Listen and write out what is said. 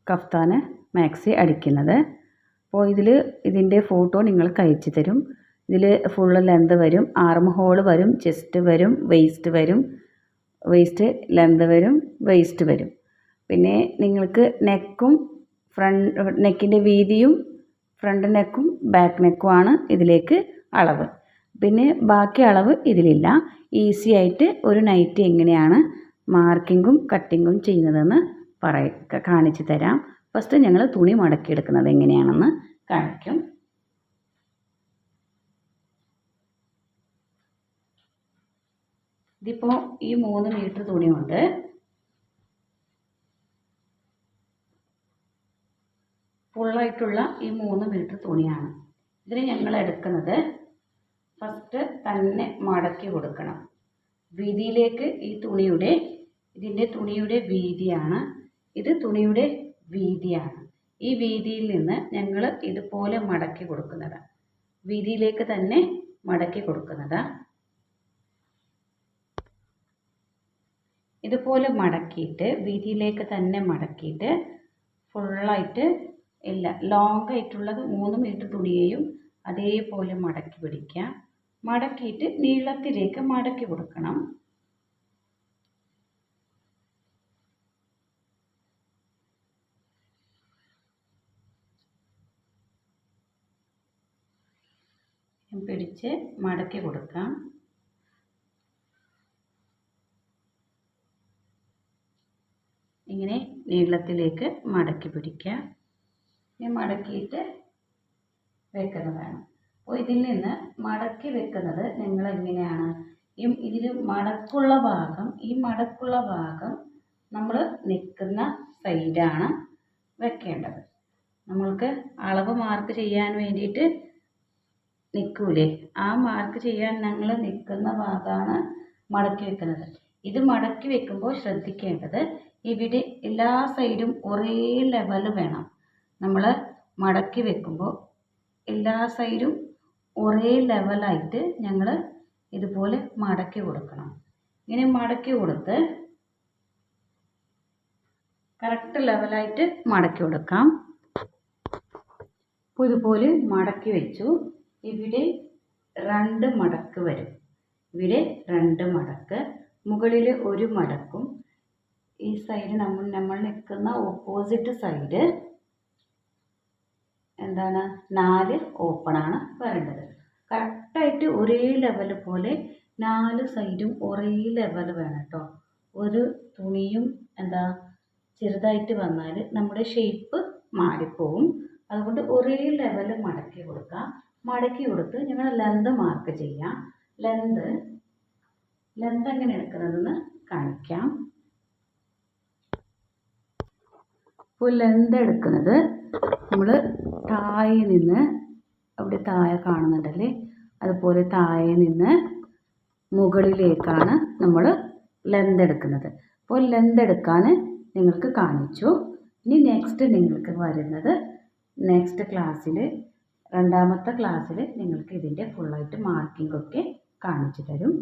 Kaftan maxi അടിക്കുന്നത്. അപ്പോൾ ഇതിൻ്റെ ഫോട്ടോ നിങ്ങൾക്ക് അയച്ചു തരും. ഇതിൽ ഫുള്ള് ലെന്ത് വരും, ആർം ഹോൾ വരും, ചെസ്റ്റ് വരും, വേസ്റ്റ് ലെന്ത് വരും, വേസ്റ്റ് വരും. പിന്നെ നിങ്ങൾക്ക് നെക്കും നെക്കിൻ്റെ വീതിയും ഫ്രണ്ട് നെക്കും ബാക്ക് നെക്കുമാണ് ഇതിലേക്ക് അളവ്. പിന്നെ ബാക്കി അളവ് ഇതിലില്ല. ഈസി ആയിട്ട് ഒരു നൈറ്റി എങ്ങനെയാണ് മാർക്കിങ്ങും കട്ടിങ്ങും ചെയ്യുന്നതെന്ന് കാണിച്ചു തരാം. ഫസ്റ്റ് ഞങ്ങൾ തുണി മടക്കിയെടുക്കുന്നത് എങ്ങനെയാണെന്ന് കാണിക്കും. ഇതിപ്പോൾ ഈ 3 മീറ്റർ തുണിയുണ്ട്. ഫുള്ളായിട്ടുള്ള ഈ 3 മീറ്റർ തുണിയാണ്. ഇതിന് ഞങ്ങൾ എടുക്കുന്നത് ഫസ്റ്റ് തന്നെ മടക്കി കൊടുക്കണം. വീതിയിലേക്ക് ഇതിൻ്റെ തുണിയുടെ വീതിയാണ്. ഇത് തുണിയുടെ വീതിയാണ്. ഈ വീതിയിൽ നിന്ന് ഞങ്ങൾ ഇതുപോലെ മടക്കി കൊടുക്കുന്നതാണ്. വീതിയിലേക്ക് തന്നെ മടക്കി കൊടുക്കുന്നതാണ്. ഇതുപോലെ മടക്കിയിട്ട് വീതിയിലേക്ക് തന്നെ മടക്കിയിട്ട് ഫുള്ളായിട്ട് ലോങ് ആയിട്ടുള്ളത് 3 മീറ്റർ തുണിയെയും അതേപോലെ മടക്കി പിടിക്കുക. മടക്കിയിട്ട് നീളത്തിലേക്ക് മടക്കി കൊടുക്കണം. പിടിച്ച് മടക്കി കൊടുക്കാം. ഇങ്ങനെ നീളത്തിലേക്ക് മടക്കി പിടിക്കുക. ഇനി മടക്കിയിട്ട് വെക്കുന്നതാണ്. അപ്പോൾ ഇതിൽ നിന്ന് മടക്കി വെക്കുന്നത് നിങ്ങൾ എങ്ങനെയാണ്? ഇതിൽ മടക്കുള്ള ഭാഗം നമ്മൾ നിൽക്കുന്ന സൈഡാണ് വെക്കേണ്ടത്. നമ്മൾക്ക് അളവ് മാർക്ക് ചെയ്യാൻ വേണ്ടിയിട്ട് നിൽക്കൂലേ, ആ മാർക്ക് ചെയ്യാൻ ഞങ്ങൾ നിൽക്കുന്ന ഭാഗമാണ് മടക്കി വെക്കുന്നത്. ഇത് മടക്കി വെക്കുമ്പോൾ ശ്രദ്ധിക്കേണ്ടത് ഇവിടെ എല്ലാ സൈഡും ഒരേ ലെവൽ വേണം. നമ്മൾ മടക്കി വെക്കുമ്പോൾ എല്ലാ സൈഡും ഒരേ ലെവലായിട്ട് ഞങ്ങൾ ഇതുപോലെ മടക്കി കൊടുക്കണം. ഇങ്ങനെ മടക്കി കൊടുത്ത് കറക്റ്റ് ലെവലായിട്ട് മടക്കി കൊടുക്കാം. അപ്പോൾ ഇതുപോലെ മടക്കി വെച്ചു. ഇവിടെ 2 മടക്ക് വരും. ഇവിടെ 2 മടക്ക്, മുകളിൽ 1 മടക്കും. ഈ സൈഡ് നമ്മൾ നിൽക്കുന്ന ഓപ്പോസിറ്റ് സൈഡ് 4 ഓപ്പണാണ് വരേണ്ടത്. കറക്റ്റായിട്ട് ഒരേ ലെവൽ പോലെ 4 സൈഡും ഒരേ ലെവൽ വേണം കേട്ടോ. ഒരു തുണിയും ചെറുതായിട്ട് വന്നാൽ നമ്മുടെ ഷേപ്പ് മാറിപ്പോവും. അതുകൊണ്ട് ഒരേ ലെവൽ മടക്കി കൊടുക്കാം. മടക്കി കൊടുത്ത് ഞങ്ങൾ ലെന്ത് മാർക്ക് ചെയ്യാം. ലെന്ത് എങ്ങനെ എടുക്കുന്നതെന്ന് കാണിക്കാം. ഇപ്പോൾ ലെന്ത് എടുക്കുന്നത് നമ്മൾ താഴെ നിന്ന്, അവിടെ താഴെ കാണുന്നുണ്ടല്ലേ, അതുപോലെ താഴെ നിന്ന് മുകളിലേക്കാണ് നമ്മൾ ലെന്ത് എടുക്കുന്നത്. അപ്പോൾ ലെന്ത് എടുക്കാൻ നിങ്ങൾക്ക് കാണിച്ചു. ഇനി നെക്സ്റ്റ് നിങ്ങൾക്ക് വരുന്നത് നെക്സ്റ്റ് ക്ലാസ്സിൽ, 2ാമത്തെ ക്ലാസ്സിൽ നിങ്ങൾക്ക് ഇതിൻ്റെ ഫുള്ളായിട്ട് മാർക്കിംഗ് ഒക്കെ കാണിച്ചു തരും.